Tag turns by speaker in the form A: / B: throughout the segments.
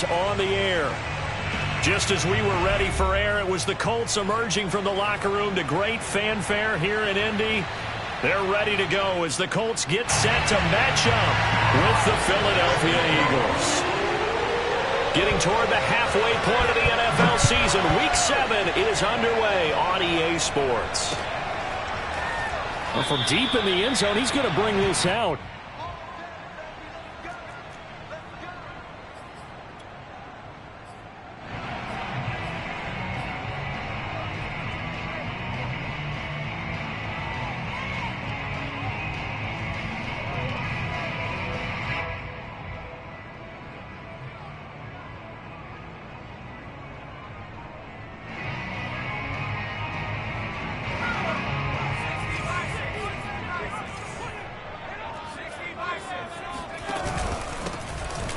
A: is on the air. Just as we were ready for air, it was the Colts emerging from the locker room to great fanfare here in Indy. They're ready to go as the Colts get set to match up with the Philadelphia Eagles. Getting toward the halfway point of the NFL season, Week 7 is underway on EA Sports. Well, from deep in the end zone, he's going to bring this out.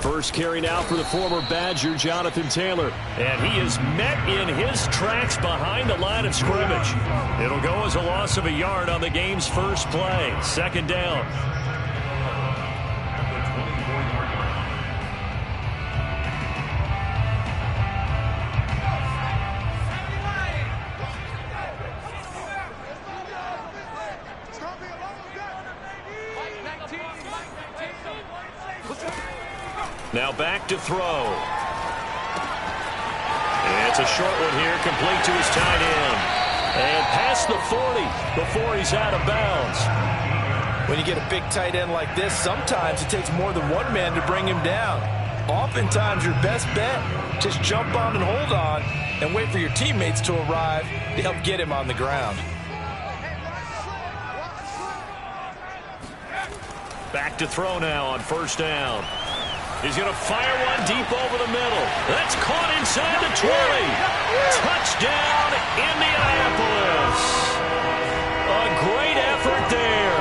A: First carry now for the former Badger, Jonathan Taylor. And he is met in his tracks behind the line of scrimmage. It'll go as a loss of a yard on the game's first play. Second down. Now back to throw. And it's a short one here, complete to his tight end. And past the 40 before he's out of bounds.
B: When you get a big tight end like this, sometimes it takes more than one man to bring him down. Oftentimes your best bet, just jump on and hold on and wait for your teammates to arrive to help get him on the ground.
A: Back to throw now on first down. He's going to fire one deep over the middle. That's caught inside the 20. Touchdown, Indianapolis. A great effort there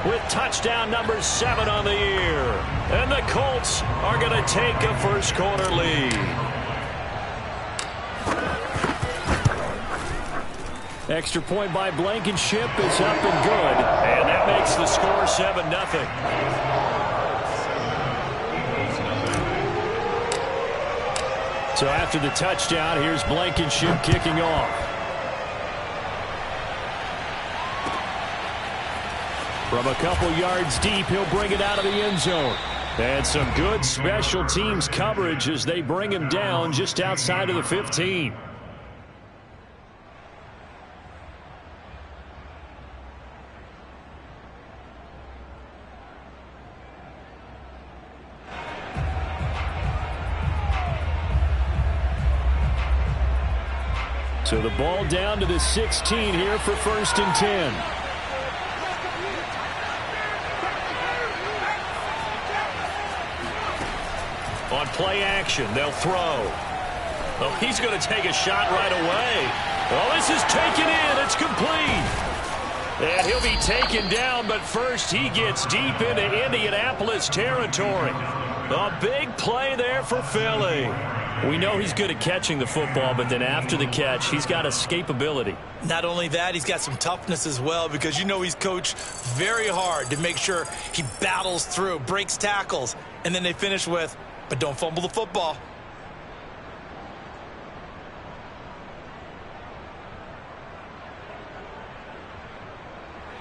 A: with touchdown number 7 on the year. And the Colts are going to take a first quarter lead. Extra point by Blankenship is up and good. And that makes the score 7-0. So after the touchdown, here's Blankenship kicking off. From a couple yards deep, he'll bring it out of the end zone. And some good special teams coverage as they bring him down just outside of the 15. So the ball down to the 16 here for 1st and 10. On play action, they'll throw. Oh, he's going to take a shot right away. Oh, this is taken in. It's complete. And he'll be taken down, but first he gets deep into Indianapolis territory. A big play there for Philly. We know he's good at catching the football, but then after the catch, he's got escapability.
B: Not only that, he's got some toughness as well, because you know he's coached very hard to make sure he battles through, breaks tackles, and then they finish with, but don't fumble the football.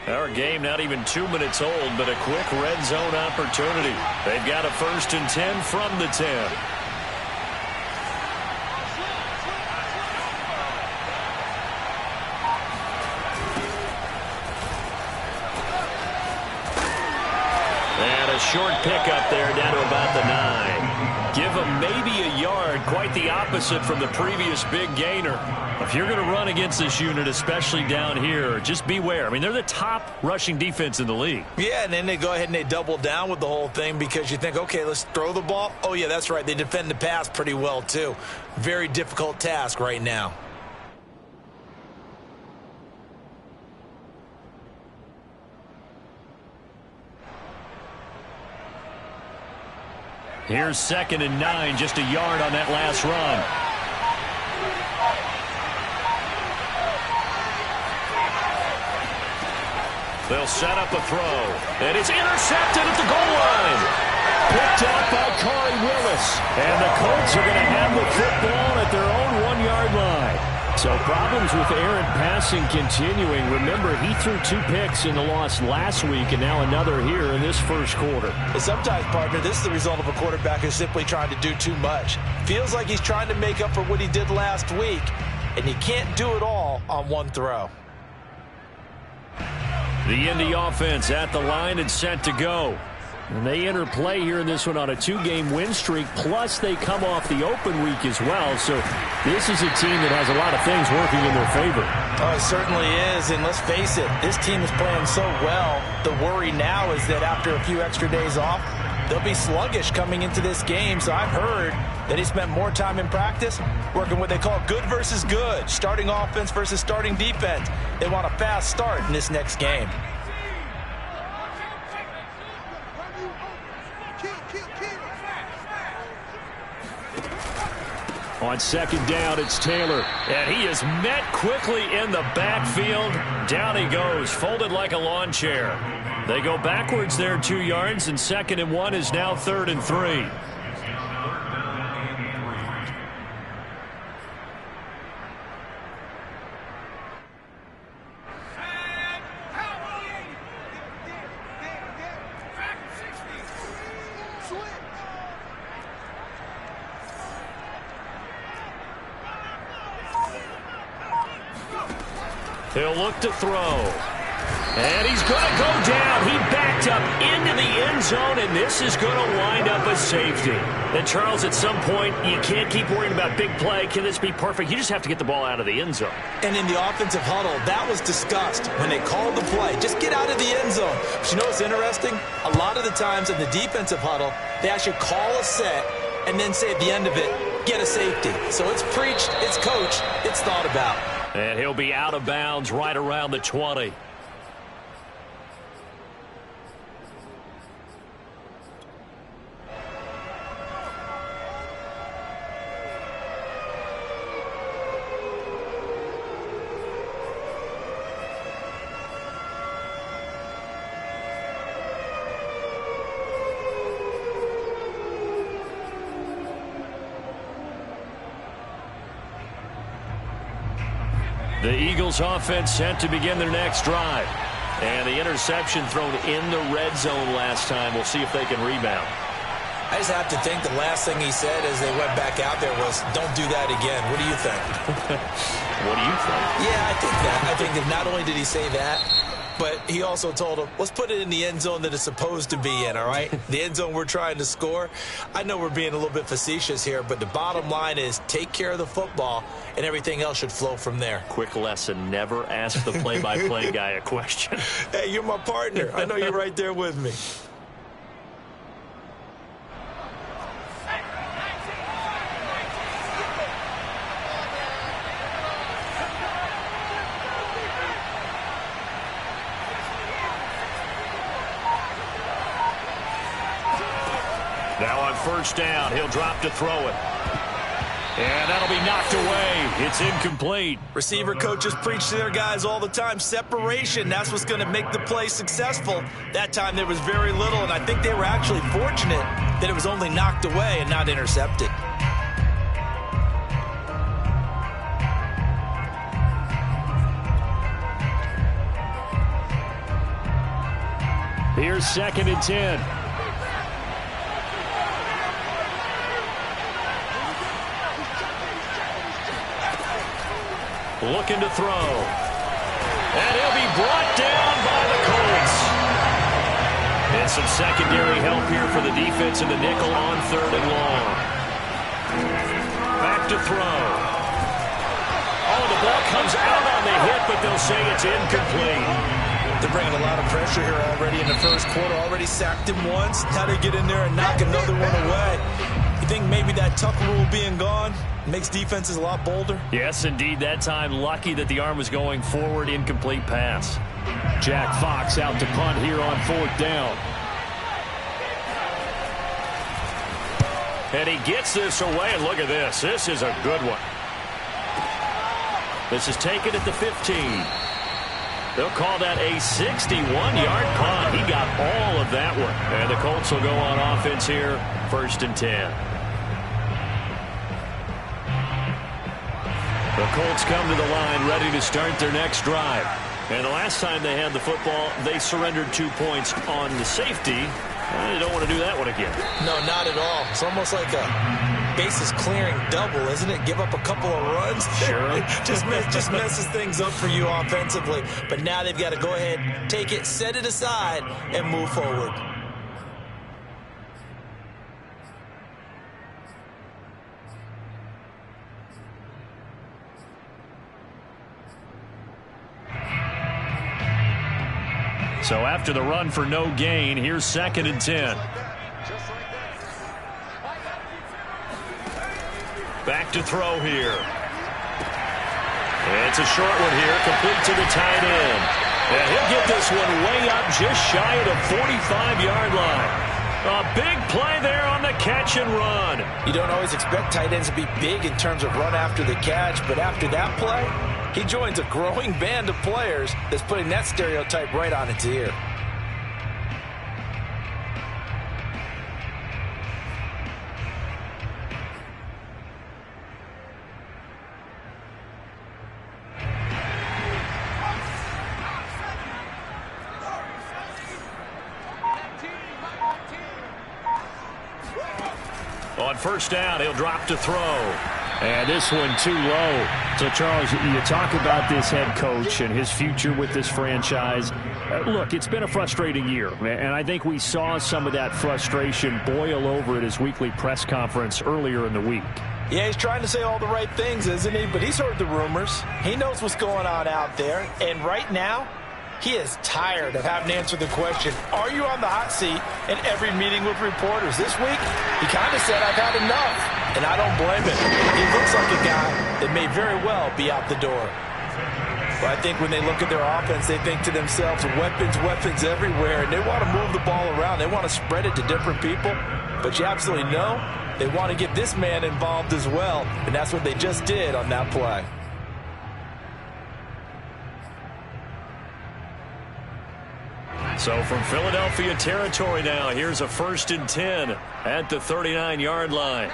A: Our game not even 2 minutes old, but a quick red zone opportunity. They've got a 1st and 10 from the 10. Short pickup there down to about the 9. Give him maybe a yard, quite the opposite from the previous big gainer. If you're going to run against this unit, especially down here, just beware. I mean, they're the top rushing defense in the league. Yeah,
B: and then they go ahead and they double down with the whole thing because you think, okay, let's throw the ball. Oh, yeah, that's right. They defend the pass pretty well, too. Very difficult task right now.
A: Here's 2nd and 9, just a yard on that last run. They'll set up a throw. And it's intercepted at the goal line. picked up by Corey Willis. And the Colts are going to have the football at their own 1-yard line. So problems with errant passing continuing. Remember, he threw 2 picks in the loss last week and now another here in this first quarter.
B: And sometimes, partner, this is the result of a quarterback who's simply trying to do too much. Feels like he's trying to make up for what he did last week, and he can't do it all on one throw.
A: The Indy offense at the line and set to go. And they enter play here in this one on a 2-game win streak, plus they come off the open week as well. So this is a team that has a lot of things working in their favor.
B: Oh, it certainly is, and let's face it, this team is playing so well. The worry now is that after a few extra days off, they'll be sluggish coming into this game. So I've heard that he spent more time in practice working what they call good versus good, starting offense versus starting defense. They want a fast start in this next game.
A: On second down, it's Taylor. And he is met quickly in the backfield. Down he goes, folded like a lawn chair. They go backwards there 2 yards, and 2nd and 1 is now 3rd and 3. He'll look to throw. And he's going to go down. He backed up into the end zone, and this is going to wind up a safety. And, Charles, at some point, you can't keep worrying about big play. Can this be perfect? You just have to get the ball out of the end zone.
B: And in the offensive huddle, that was discussed when they called the play. Just get out of the end zone. But you know what's interesting? A lot of the times in the defensive huddle, they actually call a set and then say at the end of it, get a safety. So it's preached, it's coached, it's thought about.
A: And he'll be out of bounds right around the 20. The Eagles offense set to begin their next drive. And the interception thrown in the red zone last time. We'll see if they can rebound.
B: I just have to think the last thing he said as they went back out there was, don't do that again. What do you think?
A: What do you think?
B: Yeah, I think that. I think that not only did he say that, but he also told him, let's put it in the end zone that it's supposed to be in, all right? The end zone we're trying to score. I know we're being a little bit facetious here, but the bottom line is take care of the football, and everything else should flow from there.
A: Quick lesson, never ask the play-by-play guy a question.
B: Hey, you're my partner. I know you're right there with me.
A: Now on first down, he'll drop to throw it. And that'll be knocked away. It's incomplete.
B: Receiver coaches preach to their guys all the time. Separation, that's what's going to make the play successful. That time there was very little, and I think they were actually fortunate that it was only knocked away and not intercepted.
A: Here's 2nd and 10. Looking to throw. And he'll be brought down by the Colts. And some secondary help here for the defense in the nickel on 3rd and long. Back to throw. Oh, the ball comes out on the hit, but they'll say it's incomplete.
B: They're bringing a lot of pressure here already in the first quarter. Already sacked him once. Now they get in there and knock another one away. You think maybe that tuck rule being gone makes defenses a lot bolder?
A: Yes, indeed. That time, lucky that the arm was going forward. Incomplete pass. Jack Fox out to punt here on 4th down. And he gets this away, and look at this. This is a good one. This is taken at the 15. They'll call that a 61-yard punt. He got all of that one. And the Colts will go on offense here, 1st and 10. The Colts come to the line ready to start their next drive. And the last time they had the football, they surrendered 2 points on the safety. They don't want to do that one again.
B: No, not at all. It's almost like a bases clearing double, isn't it? Give up a couple of runs.
A: Sure.
B: just messes things up for you offensively. But now they've got to go ahead, take it, set it aside, and move forward.
A: So after the run for no gain, here's 2nd and 10. Back to throw here. It's a short one here, complete to the tight end. And he'll get this one way up just shy of the 45-yard line. A big play there on the catch and run.
B: You don't always expect tight ends to be big in terms of run after the catch, but after that play, he joins a growing band of players that's putting that stereotype right on its ear.
A: On 1st down, he'll drop to throw. And this one too low. So, Charles, you talk about this head coach and his future with this franchise. Look, it's been a frustrating year, and I think we saw some of that frustration boil over at his weekly press conference earlier in the week.
B: Yeah, he's trying to say all the right things, isn't he? But he's heard the rumors. He knows what's going on out there. And right now, he is tired of having to answer the question, are you on the hot seat in every meeting with reporters? This week, he kind of said, I've had enough. And I don't blame him. He looks like a guy that may very well be out the door. But I think when they look at their offense, they think to themselves, weapons everywhere. And they want to move the ball around. They want to spread it to different people. But you absolutely know they want to get this man involved as well. And that's what they just did on that play.
A: So from Philadelphia territory now, here's a 1st and 10 at the 39-yard line.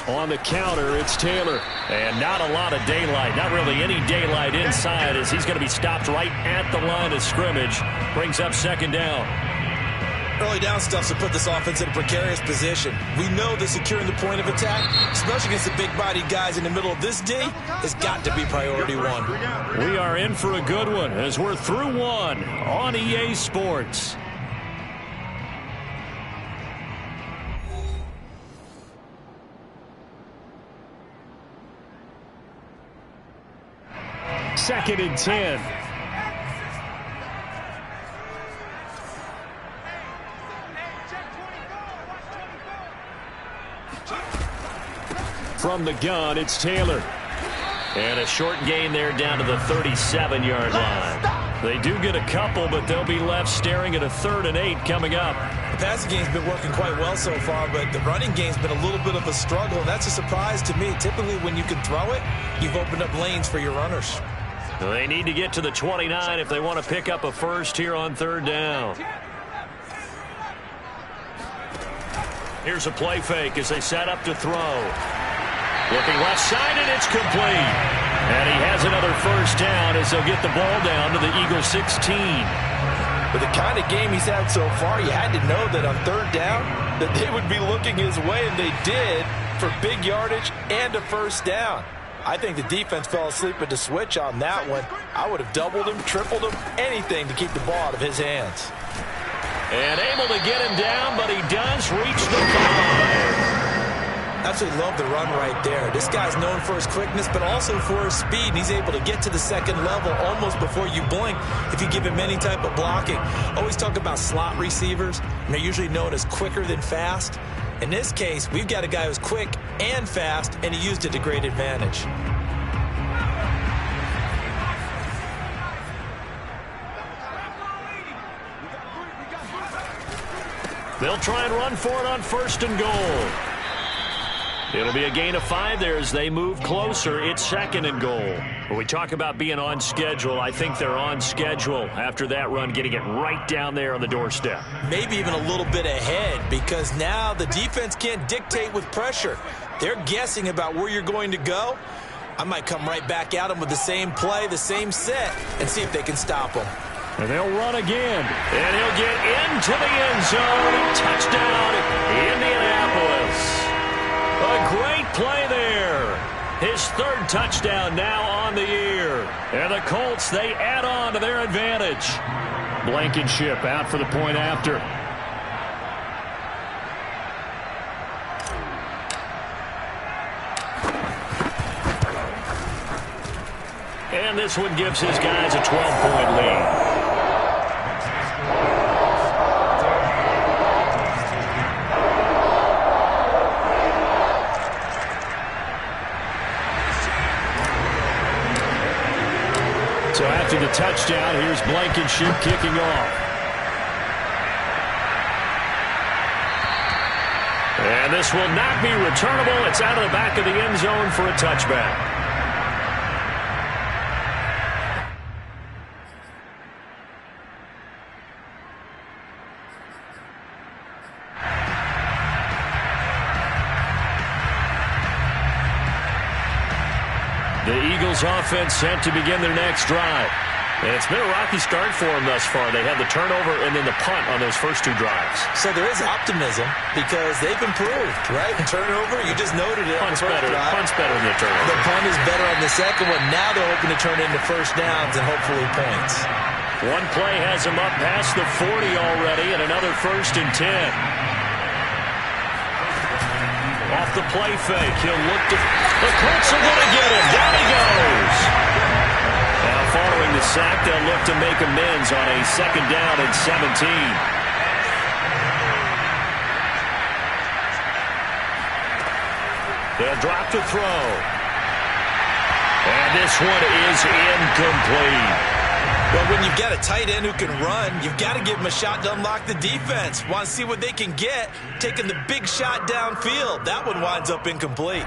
A: On the counter, it's Taylor. And not a lot of daylight, not really any daylight inside, as he's going to be stopped right at the line of scrimmage. Brings up 2nd down.
B: Early down stuff to put this offense in a precarious position. We know that securing the point of attack, especially against the big-bodied guys in the middle of this D, has got to be priority one.
A: We are in for a good one as we're through one on EA Sports. Second and 10. From the gun, it's Taylor. And a short gain there down to the 37-yard line. They do get a couple, but they'll be left staring at a 3rd and 8 coming up.
B: The passing game's been working quite well so far, but the running game's been a little bit of a struggle, and that's a surprise to me. Typically, when you can throw it, you've opened up lanes for your runners.
A: They need to get to the 29 if they want to pick up a first here on 3rd down. Here's a play fake as they set up to throw. Looking left side, and it's complete. And he has another 1st down as they'll get the ball down to the Eagles 16.
B: With the kind of game he's had so far, you had to know that on 3rd down that they would be looking his way, and they did, for big yardage and a 1st down. I think the defense fell asleep at the switch on that one. I would have doubled him, tripled him, anything to keep the ball out of his hands.
A: And able to get him down, but he does reach the 5.
B: Absolutely love the run right there. This guy's known for his quickness, but also for his speed. And he's able to get to the 2nd level almost before you blink if you give him any type of blocking. Always talk about slot receivers, and they're usually known as quicker than fast. In this case, we've got a guy who's quick and fast, and he used it to great advantage.
A: They'll try and run for it on 1st and goal. It'll be a gain of 5 there as they move closer. It's 2nd and goal. When we talk about being on schedule, I think they're on schedule after that run, getting it right down there on the doorstep.
B: Maybe even a little bit ahead, because now the defense can't dictate with pressure. They're guessing about where you're going to go. I might come right back at them with the same play, the same set, and see if they can stop them.
A: And they'll run again. And he'll get into the end zone. Touchdown, Indianapolis. A great play there. His third touchdown now on the year. And the Colts, they add on to their advantage. Blankenship out for the point after. And this one gives his guys a 12-point lead. So after the touchdown, here's Blankenship kicking off. And this will not be returnable. It's out of the back of the end zone for a touchback. The Eagles offense set to begin their next drive. And it's been a rocky start for them thus far. They had the turnover and then the punt on those first two drives.
B: So there is optimism because they've improved, right? Turnover, you just noted it.
A: Punt's better than the turnover.
B: The punt is better on the second one. Now they're hoping to turn into first downs and hopefully points.
A: One play has him up past the 40 already, and another 1st and 10. Off the play fake, he'll look to... The Colts are going to get him. Down he goes. Now following the sack, they'll look to make amends on a 2nd down and 17. They'll drop to throw. And this one is incomplete.
B: Well, when you've got a tight end who can run, you've got to give him a shot to unlock the defense. Want to see what they can get, taking the big shot downfield. That one winds up incomplete.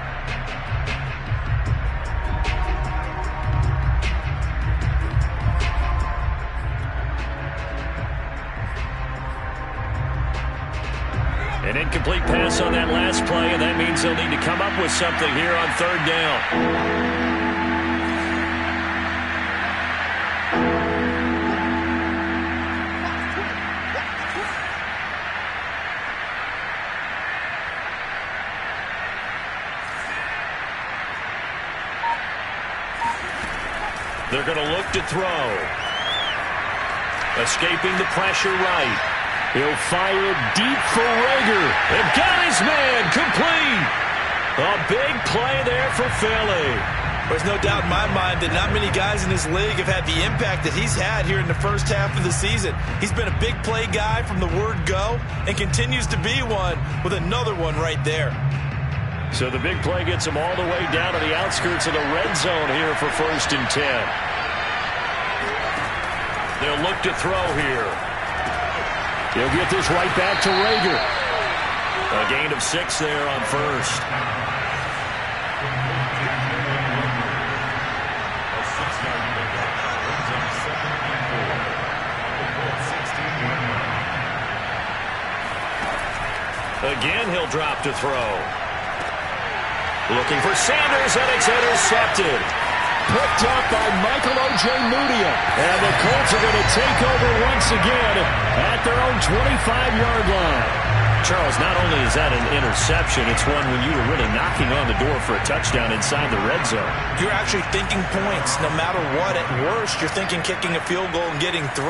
A: An incomplete pass on that last play, and that means they'll need to come up with something here on 3rd down. They're going to look to throw. Escaping the pressure right. He'll fire it deep for Rager. And got his man complete. A big play there for Philly.
B: There's no doubt in my mind that not many guys in this league have had the impact that he's had here in the first half of the season. He's been a big play guy from the word go and continues to be one with another one right there.
A: So the big play gets him all the way down to the outskirts of the red zone here for 1st and 10. They'll look to throw here. He'll get this right back to Rager. A gain of 6 there on 1st. Again, he'll drop to throw. Looking for Sanders, and it's intercepted. Picked up by Michael O.J. Mudia. And the Colts are going to take over once again at their own 25-yard line. Charles, not only is that an interception, it's one when you were really knocking on the door for a touchdown inside the red zone.
B: You're actually thinking points. No matter what, at worst, you're thinking kicking a field goal and getting 3.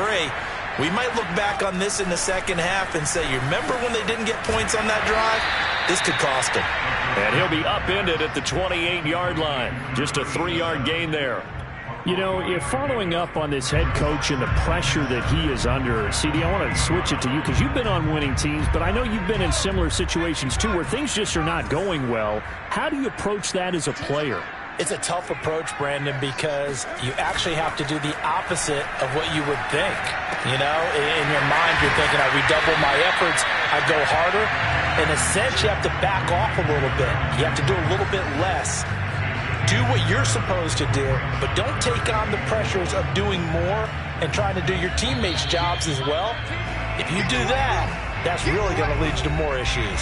B: We might look back on this in the second half and say, you remember when they didn't get points on that drive? This could cost them.
A: And he'll be upended at the 28-yard line. Just a 3-yard gain there.
C: You know, if following up on this head coach and the pressure that he is under, CD, I want to switch it to you because you've been on winning teams, but I know you've been in similar situations too where things just are not going well. How do you approach that as a player?
B: It's a tough approach, Brandon, because you actually have to do the opposite of what you would think. You know, in your mind, you're thinking, I redouble my efforts, I go harder. In a sense, you have to back off a little bit. You have to do a little bit less Do what you're supposed to do, but don't take on the pressures of doing more and trying to do your teammates' jobs as well. If you do that, that's really going to lead you to more issues.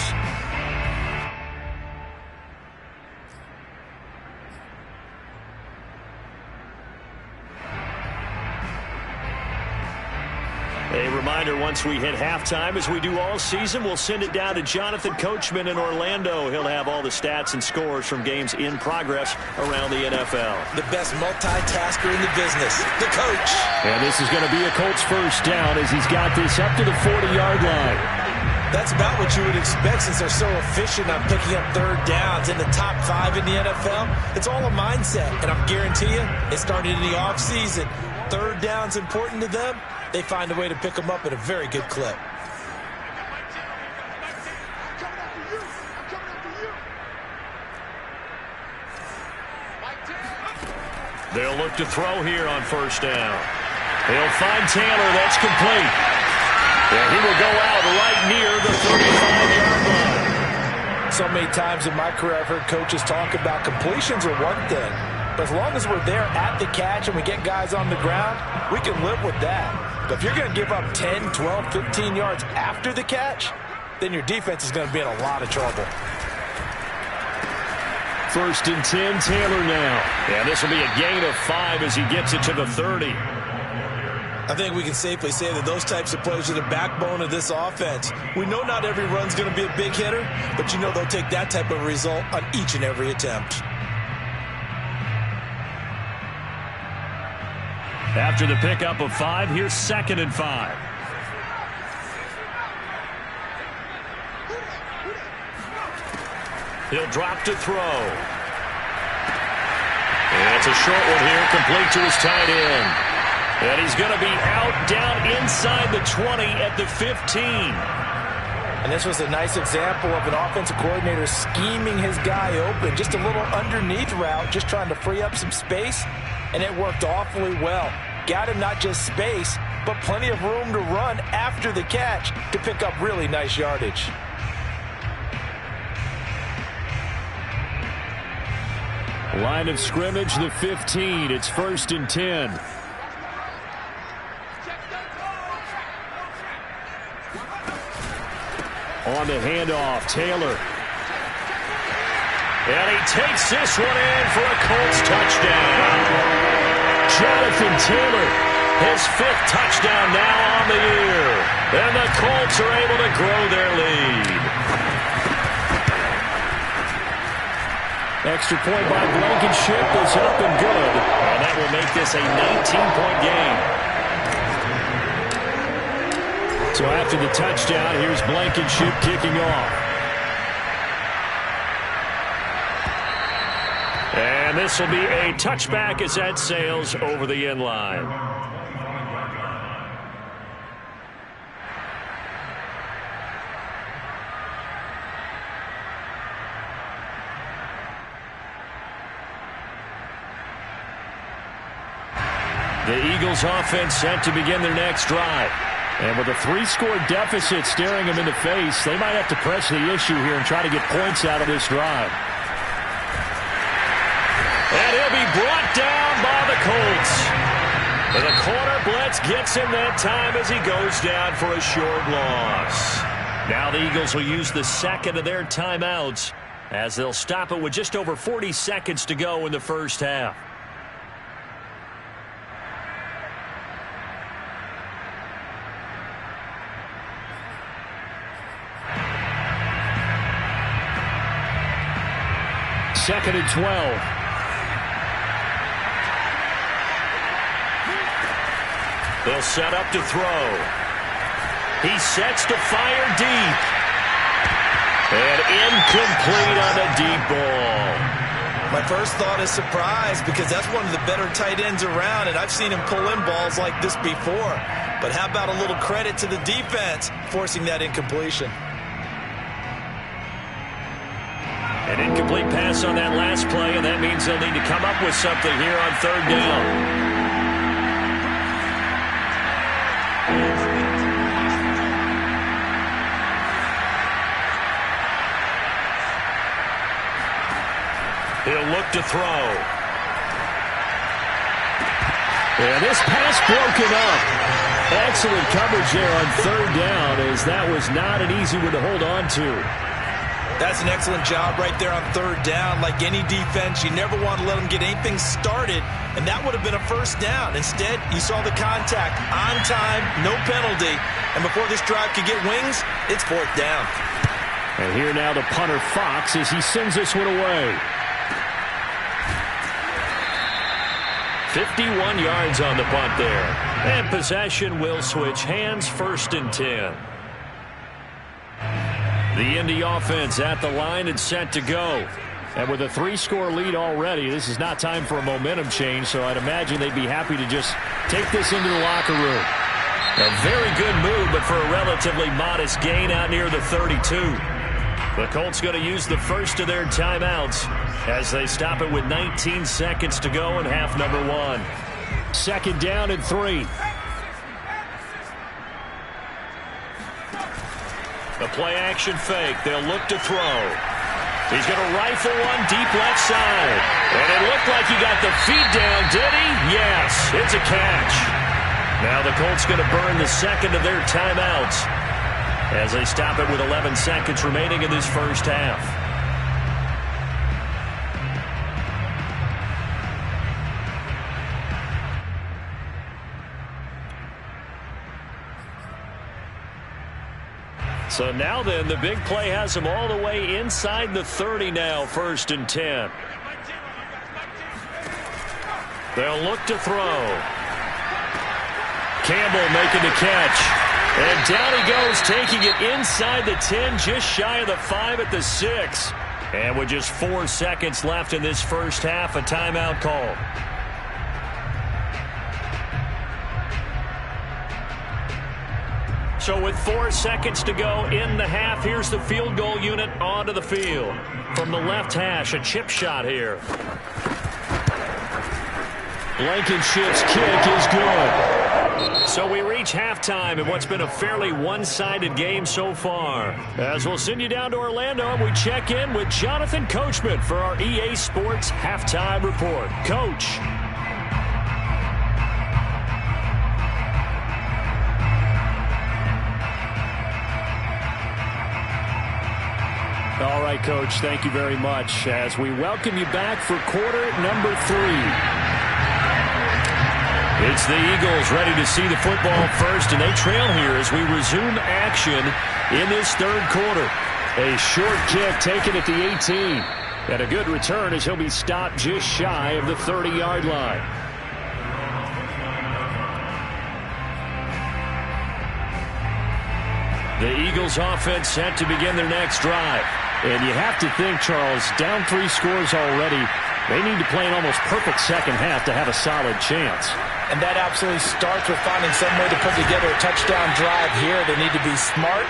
A: A reminder, once we hit halftime, as we do all season, we'll send it down to Jonathan Coachman in Orlando. He'll have all the stats and scores from games in progress around the NFL.
B: The best multitasker in the business, the coach.
C: And this is going to be a Colts first down as he's got this up to the 40-yard line.
B: That's about what you would expect since they're so efficient on picking up third downs in the top 5 in the NFL. It's all a mindset, and I guarantee you, it started in the offseason. Third down's important to them. They find a way to pick them up at a very good clip.
A: They'll look to throw here on first down. They'll find Taylor. That's complete. And he will go out right near the 35-yard line.
B: So many times in my career, I've heard coaches talk about completions are one thing. But as long as we're there at the catch and we get guys on the ground, we can live with that. But if you're going to give up 10, 12, 15 yards after the catch, then your defense is going to be in a lot of trouble.
C: First and 10, Taylor now.
A: Yeah, this will be a gain of 5 as he gets it to the 30.
B: I think we can safely say that those types of plays are the backbone of this offense. We know not every run's going to be a big hitter, but you know they'll take that type of result on each and every attempt.
A: After the pickup of 5, here's 2nd and 5. He'll drop to throw. And it's a short one here, complete to his tight end. And he's going to be out down inside the 20 at the 15.
B: And this was a nice example of an offensive coordinator scheming his guy open. Just a little underneath route, just trying to free up some space. And it worked awfully well. Got him not just space, but plenty of room to run after the catch to pick up really nice yardage.
C: Line of scrimmage, the 15. It's 1st and 10. On the handoff, Taylor.
A: And he takes this one in for a Colts touchdown. Jonathan Taylor, his 5th touchdown now on the year. And the Colts are able to grow their lead.
C: Extra point by Blankenship is up and good.
A: And that will make this a 19-point game.
C: So after the touchdown, here's Blankenship kicking off.
A: And this will be a touchback as that sails over the end line.
C: The Eagles offense set to begin their next drive. And with a 3-score deficit staring them in the face, they might have to press the issue here and try to get points out of this drive.
A: And he'll be brought down by the Colts. And the corner blitz gets him that time as he goes down for a short loss. Now the Eagles will use the 2nd of their timeouts as they'll stop it with just over 40 seconds to go in the first half.
C: Second and 12.
A: They'll set up to throw. He sets to fire deep. And incomplete on the deep ball.
B: My first thought is surprise because that's one of the better tight ends around, and I've seen him pull in balls like this before. But how about a little credit to the defense forcing that incompletion?
A: An incomplete pass on that last play, and that means they'll need to come up with something here on 3rd down. He'll look to throw.
C: And this pass broken up. Excellent coverage there on third down, as that was not an easy one to hold on to.
B: That's an excellent job right there on third down. Like any defense, you never want to let them get anything started, and that would have been a first down. Instead, you saw the contact on time, no penalty, and before this drive could get wings, it's fourth down.
C: And here now the punter Fox as he sends this one away.
A: 51 yards on the punt there. And possession will switch hands, 1st and 10. The Indy offense at the line and set to go. And with a 3-score lead already, this is not time for a momentum change, so I'd imagine they'd be happy to just take this into the locker room. A very good move, but for a relatively modest gain out near the 32. The Colts going to use the first of their timeouts as they stop it with 19 seconds to go in half number 1.
C: 2nd down and 3.
A: The play-action fake. They'll look to throw. He's going to rifle one deep left side. And it looked like he got the feet down, did he? Yes, it's a catch. Now the Colts going to burn the second of their timeouts as they stop it with 11 seconds remaining in this first half. So now then, the big play has him all the way inside the 30 now, 1st and 10. They'll look to throw. Campbell making the catch. And down he goes, taking it inside the 10, just shy of the 5 at the 6. And with just 4 seconds left in this first half, a timeout call. So with 4 seconds to go in the half, here's the field goal unit onto the field. From the left hash, a chip shot here.
C: Blankenship's kick is good.
A: So we reach halftime in what's been a fairly one-sided game so far. As we'll send you down to Orlando, and we check in with Jonathan Coachman for our EA Sports Halftime Report. Coach.
C: All right, Coach, thank you very much as we welcome you back for quarter number 3.
A: It's the Eagles ready to see the football first, and they trail here as we resume action in this third quarter.
C: A short kick taken at the 18. And a good return as he'll be stopped just shy of the 30-yard line.
A: The Eagles offense set to begin their next drive.
C: And you have to think, Charles, down 3 scores already. They need to play an almost perfect second half to have a solid chance.
B: And that absolutely starts with finding some way to put together a touchdown drive here. They need to be smart,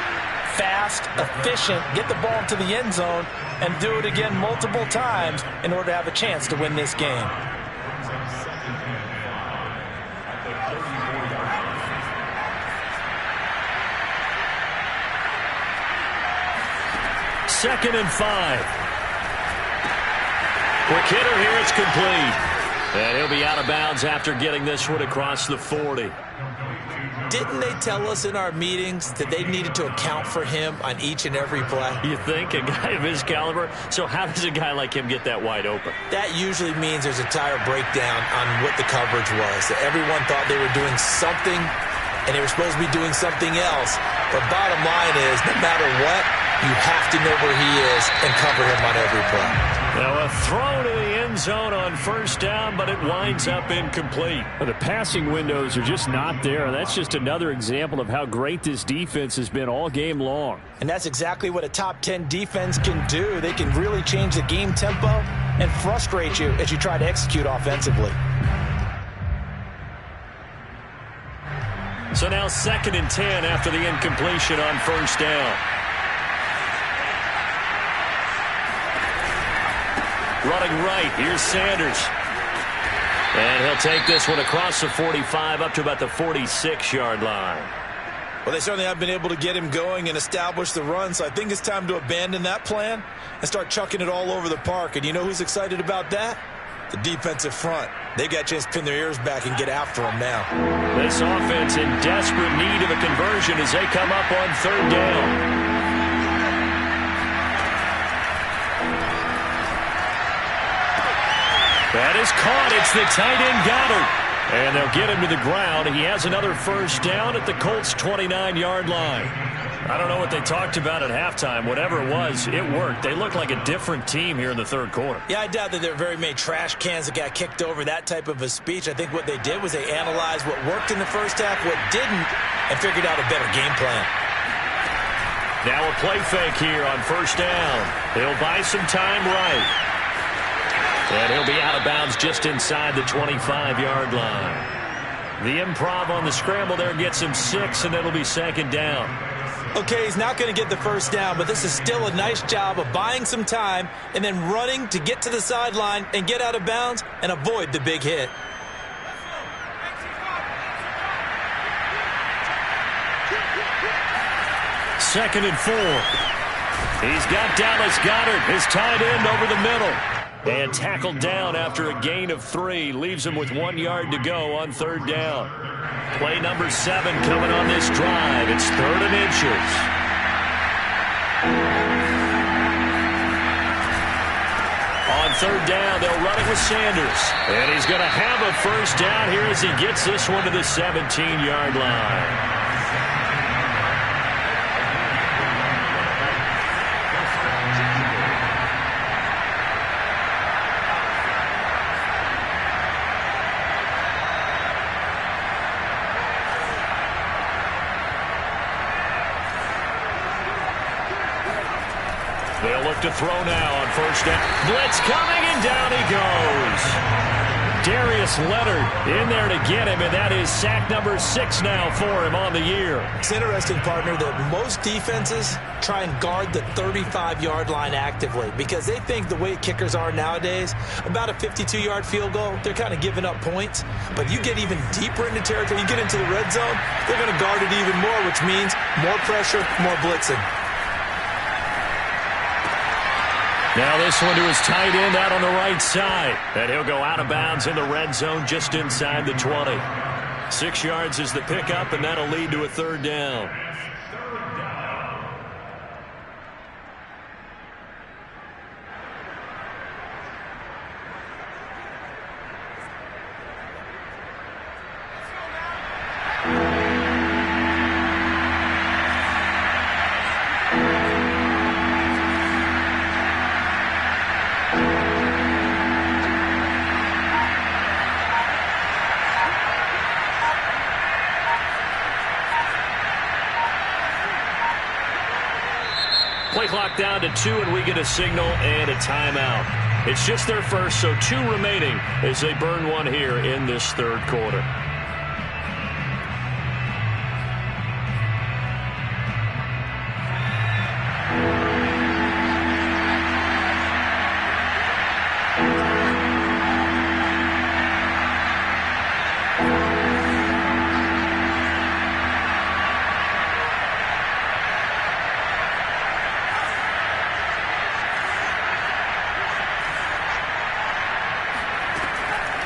B: fast, efficient, get the ball into the end zone, and do it again multiple times in order to have a chance to win this game.
A: Second and 5. Quick hitter here, it's complete. And he'll be out of bounds after getting this one across the 40.
B: Didn't they tell us in our meetings that they needed to account for him on each and every play?
A: You think? A guy of his caliber? So how does a guy like him get that wide open?
B: That usually means there's a entire breakdown on what the coverage was. That everyone thought they were doing something, and they were supposed to be doing something else. But bottom line is, no matter what, you have to know where he is and cover him on every play.
A: Now a throw to the end zone on first down, but it winds up incomplete.
C: Well, the passing windows are just not there. That's just another example of how great this defense has been all game long.
B: And that's exactly what a top 10 defense can do. They can really change the game tempo and frustrate you as you try to execute offensively.
A: So now 2nd and 10 after the incompletion on first down. Running right, here's Sanders. And he'll take this one across the 45 up to about the 46-yard line.
B: Well, they certainly have been able to get him going and establish the run, so I think it's time to abandon that plan and start chucking it all over the park. And you know who's excited about that? The defensive front. They've got a chance to pin their ears back and get after him now.
A: This offense in desperate need of a conversion as they come up on third down. That is caught. It's the tight end Goddard. And they'll get him to the ground. He has another first down at the Colts' 29-yard line. I don't know what they talked about at halftime. Whatever it was, it worked. They look like a different team here in the third quarter.
B: Yeah, I doubt that there are very many trash cans that got kicked over, that type of a speech. I think what they did was they analyzed what worked in the first half, what didn't, and figured out a better game plan.
A: Now a play fake here on first down. He'll buy some time right. And he'll be out of bounds just inside the 25-yard line. The improv on the scramble there gets him 6, and it'll be second down.
B: Okay, he's not going to get the first down, but this is still a nice job of buying some time and then running to get to the sideline and get out of bounds and avoid the big hit.
A: Second and 4. He's got Dallas Goedert, his tight end, over the middle. And tackled down after a gain of 3. Leaves him with 1 yard to go on third down. Play number 7 coming on this drive. It's 3rd and inches. On third down, they'll run it with Sanders. And he's going to have a first down here as he gets this one to the 17-yard line. They'll look to throw now on first down. Blitz coming, and down he goes. Darius Leonard in there to get him, and that is sack number 6 now for him on the year.
B: It's interesting, partner, that most defenses try and guard the 35-yard line actively because they think the way kickers are nowadays, about a 52-yard field goal, they're kind of giving up points. But you get even deeper into territory, you get into the red zone, they're going to guard it even more, which means more pressure, more blitzing.
A: Now this one to his tight end out on the right side. And he'll go out of bounds in the red zone just inside the 20. 6 yards is the pickup, and that'll lead to a third down. Play clock down to 2, and we get a signal and a timeout. It's just their first, so 2 remaining as they burn one here in this third quarter.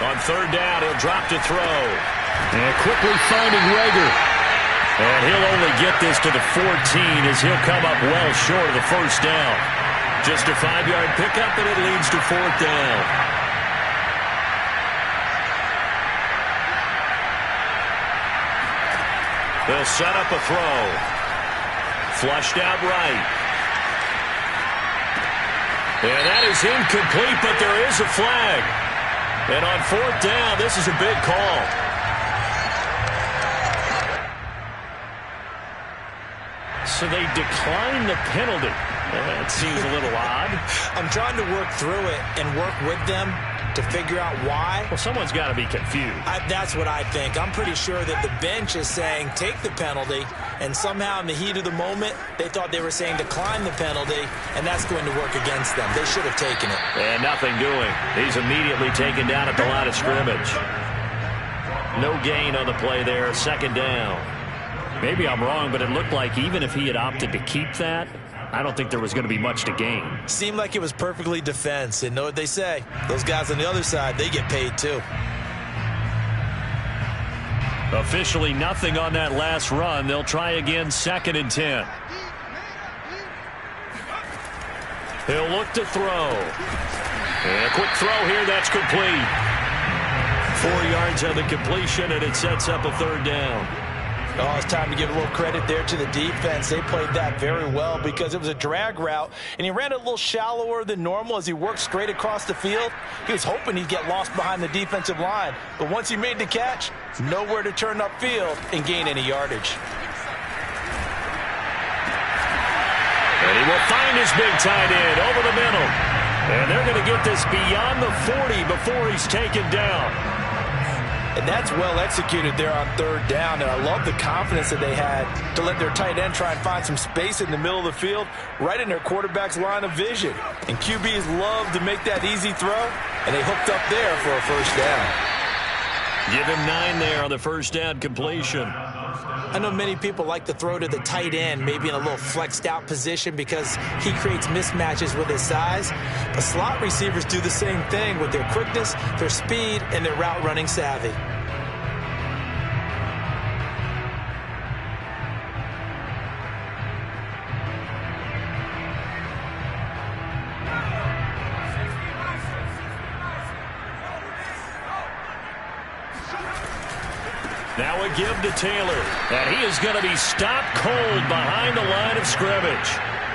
A: On third down, he'll drop to throw. And quickly finding Rager. And he'll only get this to the 14 as he'll come up well short of the first down. Just a 5-yard pickup, and it leads to fourth down. They'll set up a throw. Flushed out right. And that is incomplete, but there is a flag. And on fourth down, this is a big call. So they decline the penalty. That seems a little odd.
B: I'm trying to work through it and work with them to figure out why.
A: Well, someone's got to be confused.
B: That's what I think. I'm pretty sure that the bench is saying take the penalty, and somehow in the heat of the moment, they thought they were saying decline the penalty, and that's going to work against them. They should have taken it.
A: And nothing doing. He's immediately taken down at the line of scrimmage. No gain on the play there. Second down.
C: Maybe I'm wrong, but it looked like even if he had opted to keep that, I don't think there was going to be much to gain.
B: Seemed like it was perfectly defense. And know what they say? Those guys on the other side, they get paid too.
A: Officially nothing on that last run. They'll try again, 2nd and 10. He'll look to throw. And a quick throw here, that's complete. 4 yards on the completion, and it sets up a 3rd down.
B: Oh, it's time to give a little credit there to the defense. They played that very well because it was a drag route, and he ran it a little shallower than normal as he worked straight across the field. He was hoping he'd get lost behind the defensive line, but once he made the catch, nowhere to turn upfield and gain any yardage.
A: And he will find his big tight end over the middle. And they're going to get this beyond the 40 before he's taken down.
B: And that's well executed there on 3rd down. And I love the confidence that they had to let their tight end try and find some space in the middle of the field, right in their quarterback's line of vision. And QBs love to make that easy throw, and they hooked up there for a 1st down.
A: Give him 9 there on the 1st down completion.
B: I know many people like to throw to the tight end, maybe in a little flexed out position because he creates mismatches with his size. But slot receivers do the same thing with their quickness, their speed, and their route running savvy.
A: Now a give to Taylor, and he is going to be stopped cold behind the line of scrimmage.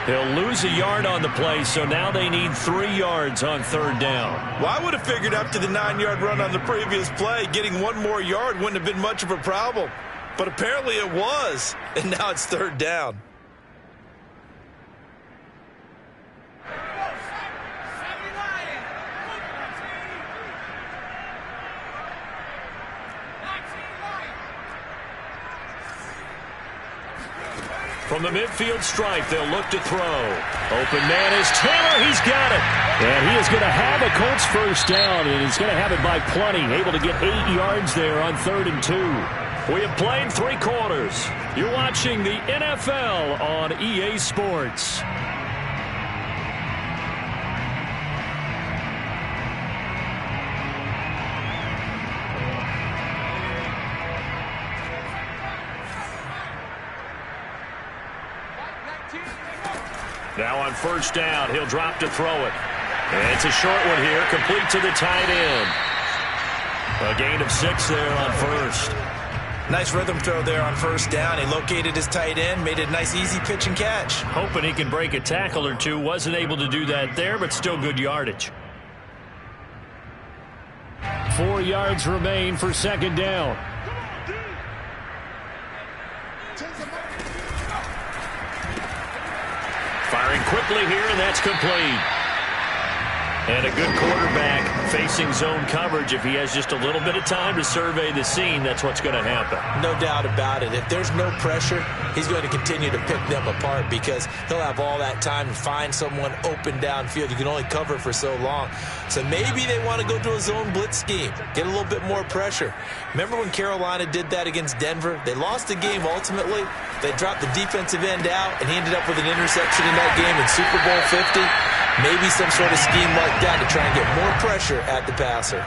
A: He'll lose a yard on the play, so now they need 3 yards on 3rd down.
B: Well, I would have figured after the 9-yard run on the previous play, getting 1 more yard wouldn't have been much of a problem. But apparently it was, and now it's 3rd down.
A: From the midfield stripe, they'll look to throw. Open man is Taylor. He's got it. And he is going to have a Colts 1st down, and he's going to have it by plenty. Able to get 8 yards there on 3rd and 2. We have played 3 quarters. You're watching the NFL on EA Sports. Now on 1st down, he'll drop to throw it. And it's a short one here, complete to the tight end. A gain of 6 there on 1st.
B: Nice rhythm throw there on 1st down. He located his tight end, made it a nice easy pitch and catch.
A: Hoping he can break a tackle or two. Wasn't able to do that there, but still good yardage.
C: 4 yards remain for 2nd down.
A: Firing quickly here, and that's complete. And a good quarterback facing zone coverage. If he has just a little bit of time to survey the scene, that's what's going to happen.
B: No doubt about it. If there's no pressure, he's going to continue to pick them apart because he'll have all that time to find someone open downfield. You can only cover for so long. So maybe they want to go to a zone blitz scheme, get a little bit more pressure. Remember when Carolina did that against Denver? They lost the game ultimately. They dropped the defensive end out, and he ended up with an interception in that game in Super Bowl 50. Maybe some sort of scheme like that to try and get more pressure at the passer.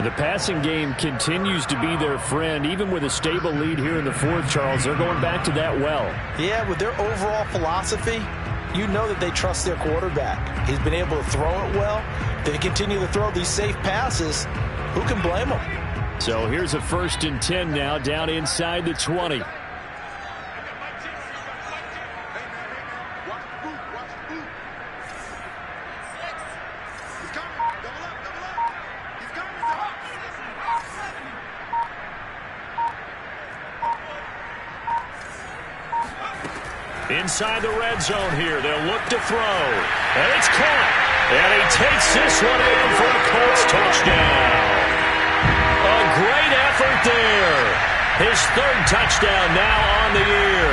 C: The passing game continues to be their friend. Even with a stable lead here in the 4th, Charles, they're going back to that well.
B: Yeah, with their overall philosophy, you know that they trust their quarterback. He's been able to throw it well. They continue to throw these safe passes. Who can blame them?
C: So here's a 1st and 10 now, down inside the 20.
A: Inside the red zone here, they'll look to throw. And it's caught. And he takes this one in for a Colts touchdown. A great effort there. His 3rd touchdown now on the year.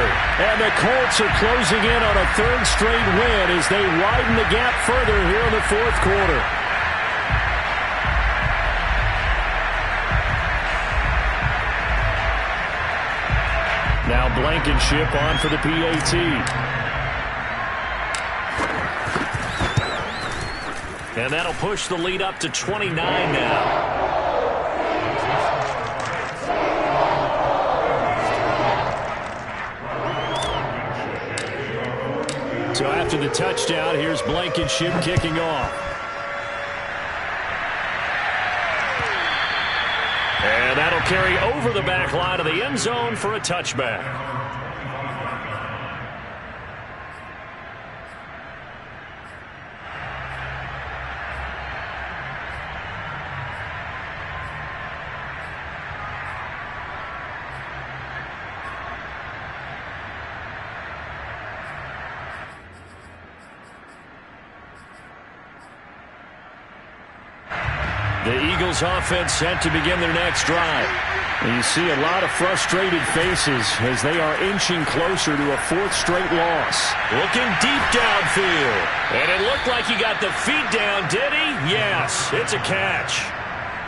C: And the Colts are closing in on a 3rd straight win as they widen the gap further here in the 4th quarter. Now Blankenship on for the PAT. And that'll push the lead up to 29 now. So after the touchdown, here's Blankenship kicking off. And that'll carry over the back line of the end zone for a touchback. The Eagles offense set to begin their next drive. And you see a lot of frustrated faces as they are inching closer to a fourth straight loss.
A: Looking deep downfield. And it looked like he got the feet down, did he? Yes, it's a catch.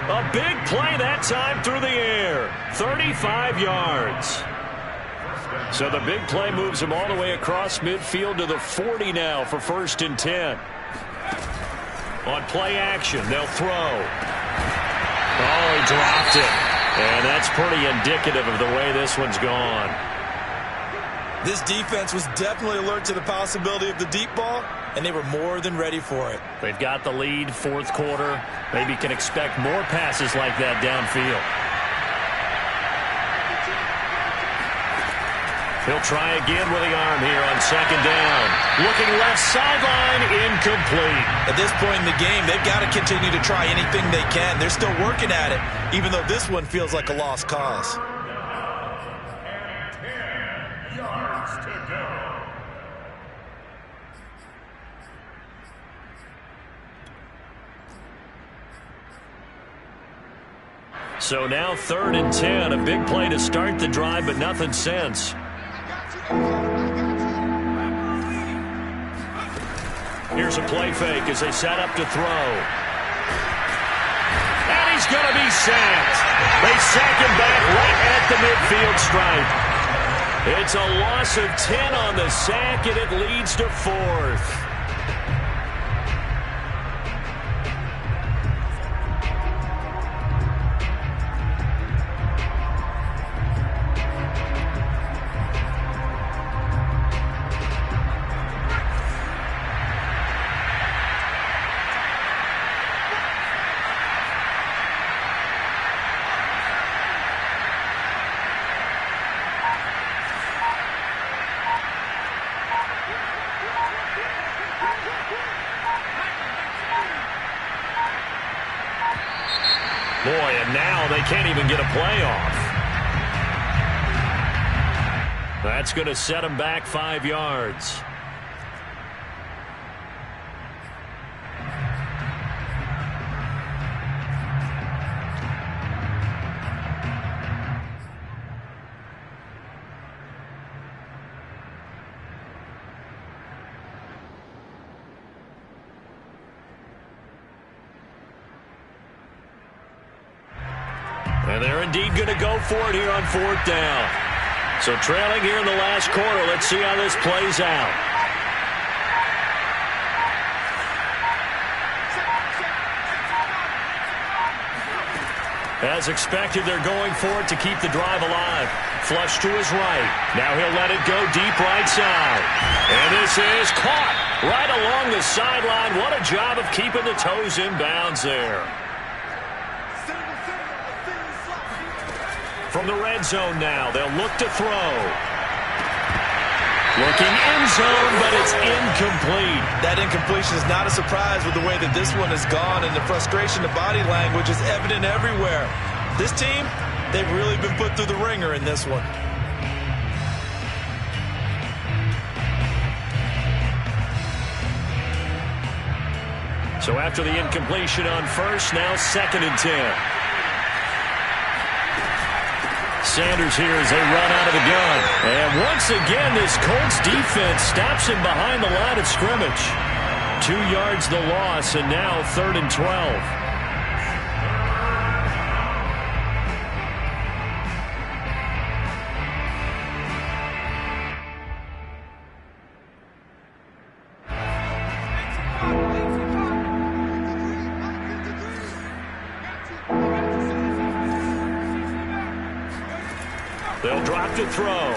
A: A big play that time through the air. 35 yards. So the big play moves him all the way across midfield to the 40 now for 1st and 10. On play action, they'll throw. Oh, he dropped it. And that's pretty indicative of the way this one's gone.
B: This defense was definitely alert to the possibility of the deep ball, and they were more than ready for it.
A: They've got the lead, fourth quarter. Maybe can expect more passes like that downfield. He'll try again with the arm here on 2nd down. Looking left sideline, incomplete.
B: At this point in the game, they've got to continue to try anything they can. They're still working at it, even though this one feels like a lost cause.
D: 10 yards to go.
A: So now 3rd and 10. A big play to start the drive, but nothing since. Here's a play fake as they set up to throw. And he's going to be sacked. They sack him back right at the midfield stripe. It's a loss of 10 on the sack, and it leads to 4th. Boy, and now they can't even get a playoff. That's going to set them back 5 yards. And they're indeed going to go for it here on 4th down. So trailing here in the last quarter. Let's see how this plays out. As expected, they're going for it to keep the drive alive. Flush to his right. Now he'll let it go deep right side. And this is caught right along the sideline. What a job of keeping the toes in bounds there. From the red zone now, they'll look to throw. Looking end zone, but it's incomplete.
B: That incompletion is not a surprise with the way that this one has gone, and the frustration of body language is evident everywhere. This team, they've really been put through the ringer in this one.
A: So after the incompletion on first, now 2nd and 10. Sanders here as they run out of the gun. And once again, this Colts defense stops him behind the line of scrimmage. 2 yards the loss, and now 3rd and 12. They'll drop to throw.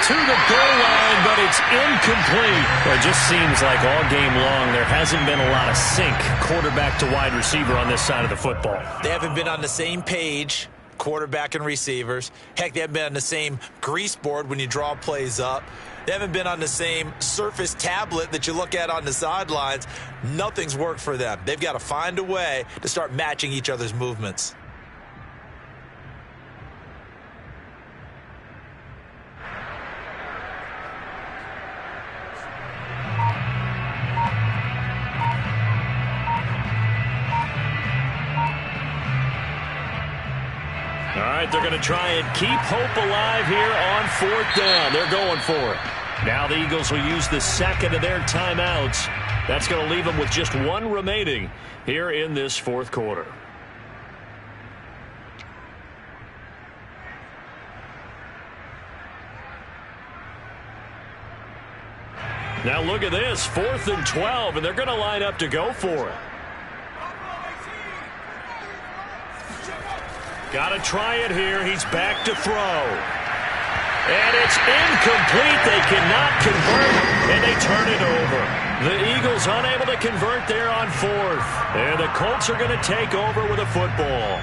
A: To the goal line, but it's incomplete.
C: Well, it just seems like all game long there hasn't been a lot of sync quarterback to wide receiver on this side of the football.
B: They haven't been on the same page, quarterback and receivers. Heck, they haven't been on the same grease board when you draw plays up. They haven't been on the same Surface tablet that you look at on the sidelines. Nothing's worked for them. They've got to find a way to start matching each other's movements.
A: All right, they're going to try and keep hope alive here on 4th down. They're going for it. Now the Eagles will use the second of their timeouts. That's going to leave them with just one remaining here in this 4th quarter. Now look at this, 4th and 12, and they're going to line up to go for it. Got to try it here. He's back to throw. And it's incomplete. They cannot convert, and they turn it over. The Eagles unable to convert there on 4th. And the Colts are going to take over with a football.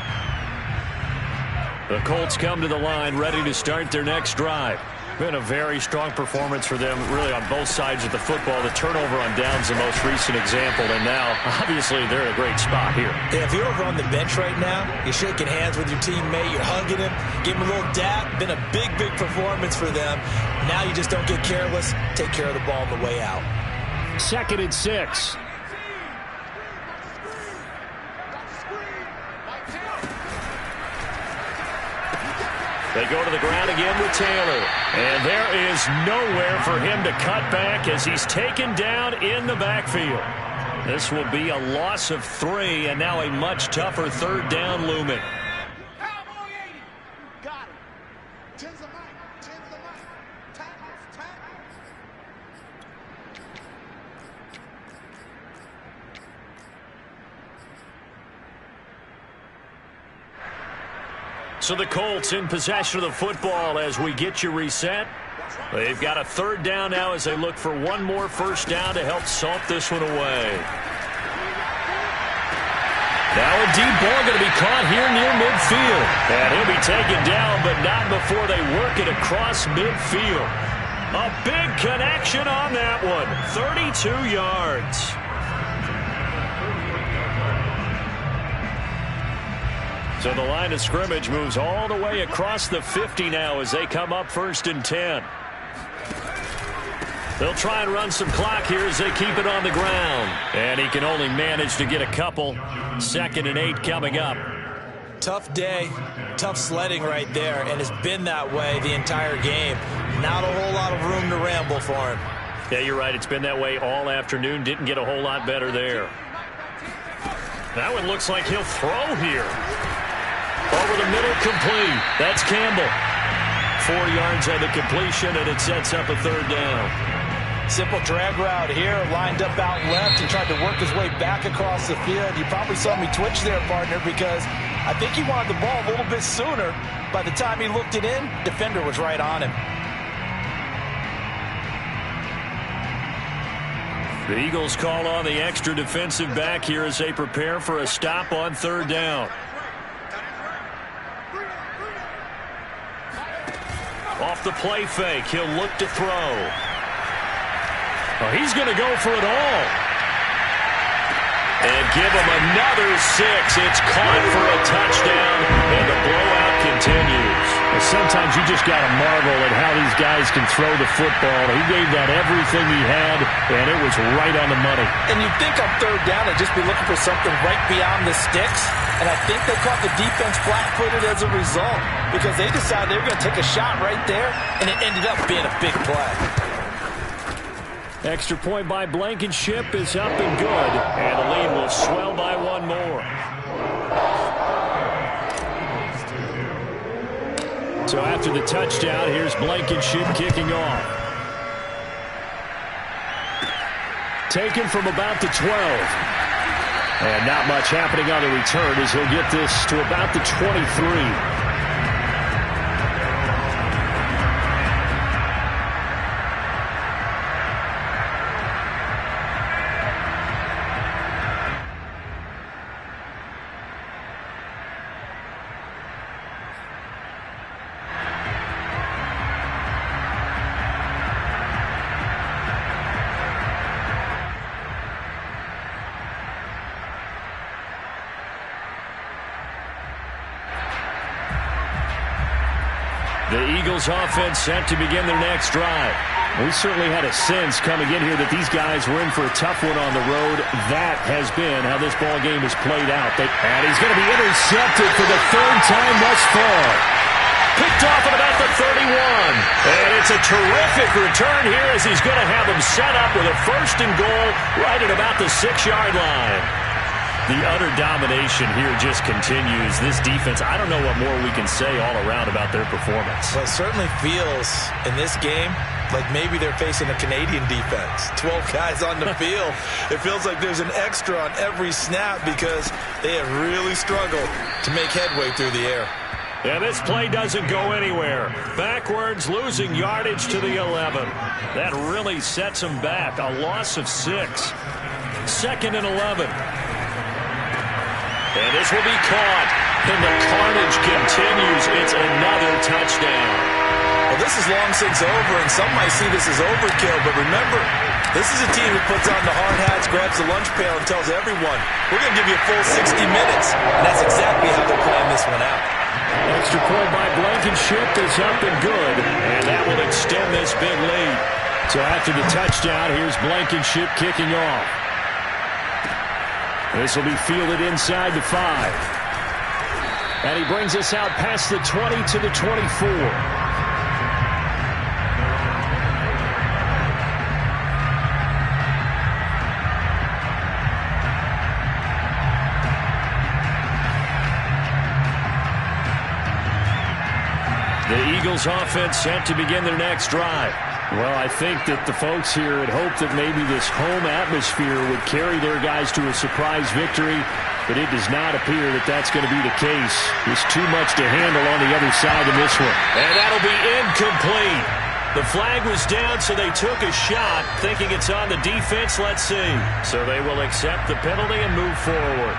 A: The Colts come to the line ready to start their next drive. Been a very strong performance for them, really, on both sides of the football. The turnover on downs the most recent example, and now, obviously, they're in a great spot here.
B: Yeah, if you're over on the bench right now, you're shaking hands with your teammate, you're hugging him, give him a little dap. Been a big, big performance for them. Now you just don't get careless. Take care of the ball on the way out.
C: 2nd and 6.
A: They go to the ground again with Taylor. And there is nowhere for him to cut back as he's taken down in the backfield. This will be a loss of 3, and now a much tougher 3rd down looming. So the Colts in possession of the football as we get you reset. They've got a 3rd down now as they look for one more 1st down to help salt this one away. Now a deep ball going to be caught here near midfield. And he'll be taken down, but not before they work it across midfield. A big connection on that one. 32 yards. So the line of scrimmage moves all the way across the 50 now as they come up 1st and 10. They'll try and run some clock here as they keep it on the ground. And he can only manage to get a couple. 2nd and 8 coming up.
B: Tough day, tough sledding right there, and it's been that way the entire game. Not a whole lot of room to ramble for him.
A: Yeah, you're right. It's been that way all afternoon. Didn't get a whole lot better there. That one looks like he'll throw here. Over the middle, complete. That's Campbell. 4 yards on the completion, and it sets up a 3rd down.
B: Simple drag route here, lined up out left and tried to work his way back across the field. You probably saw me twitch there, partner, because I think he wanted the ball a little bit sooner. By the time he looked it in, defender was right on him.
A: The Eagles call on the extra defensive back here as they prepare for a stop on 3rd down. Off the play fake, he'll look to throw. Oh, he's going to go for it all. And give him another 6. It's caught for a touchdown, and the blowout continues.
C: Well, sometimes you just got to marvel at how these guys can throw the football. He gave that everything he had, and it was right on the money.
B: And you'd think on 3rd down they'd just be looking for something right beyond the sticks. And I think they caught the defense flat-footed as a result because they decided they were going to take a shot right there, and it ended up being a big play.
C: Extra point by Blankenship is up and good, and the lead will swell by one more. So after the touchdown, here's Blankenship kicking off. Taken from about the 12. And not much happening on the return as he'll get this to about the 23.
A: The Eagles offense set to begin their next drive.
C: We certainly had a sense coming in here that these guys were in for a tough one on the road. That has been how this ball game has played out. And he's going to be intercepted for the third time thus far.
A: Picked off at about the 31. And it's a terrific return here as he's going to have them set up with a first and goal right at about the 6-yard line. The utter domination here just continues. This defense, I don't know what more we can say all around about their performance.
B: Well, it certainly feels in this game like maybe they're facing a Canadian defense. 12 guys on the field. It feels like there's an extra on every snap because they have really struggled to make headway through the air.
A: Yeah, this play doesn't go anywhere. Backwards, losing yardage to the 11. That really sets them back. A loss of 6. 2nd and 11. And this will be caught. And the carnage continues. It's another touchdown.
B: Well, this is long since over, and some might see this as overkill. But remember, this is a team who puts on the hard hats, grabs the lunch pail, and tells everyone, we're going to give you a full 60 minutes. And that's exactly how they're playing this one out.
C: Extra point by Blankenship is up and good.
A: And that will extend this big lead.
C: So after the touchdown, here's Blankenship kicking off. This will be fielded inside the 5. And he brings us out past the 20 to the 24.
A: The Eagles offense set to begin their next drive.
C: Well, I think that the folks here had hoped that maybe this home atmosphere would carry their guys to a surprise victory, but it does not appear that that's going to be the case. There's too much to handle on the other side of this one.
A: And that'll be incomplete. The flag was down, so they took a shot, thinking it's on the defense. Let's see. So they will accept the penalty and move forward.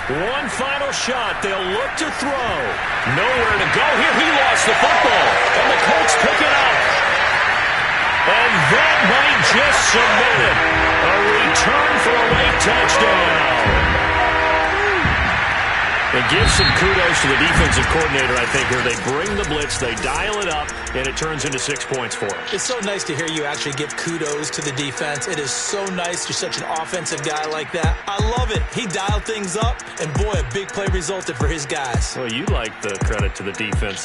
A: One final shot. They'll look to throw. Nowhere to go here. He lost the football. And the Colts pick it up. And that might just cement it. A return for a late touchdown. It gives some kudos to the defensive coordinator, I think, here. They bring the blitz, they dial it up, and it turns into 6 points for them.
B: It's so nice to hear you actually give kudos to the defense. It is so nice. You're such an offensive guy like that. I love it. He dialed things up, and boy, a big play resulted for his guys.
A: Well, you like the credit to the defense there.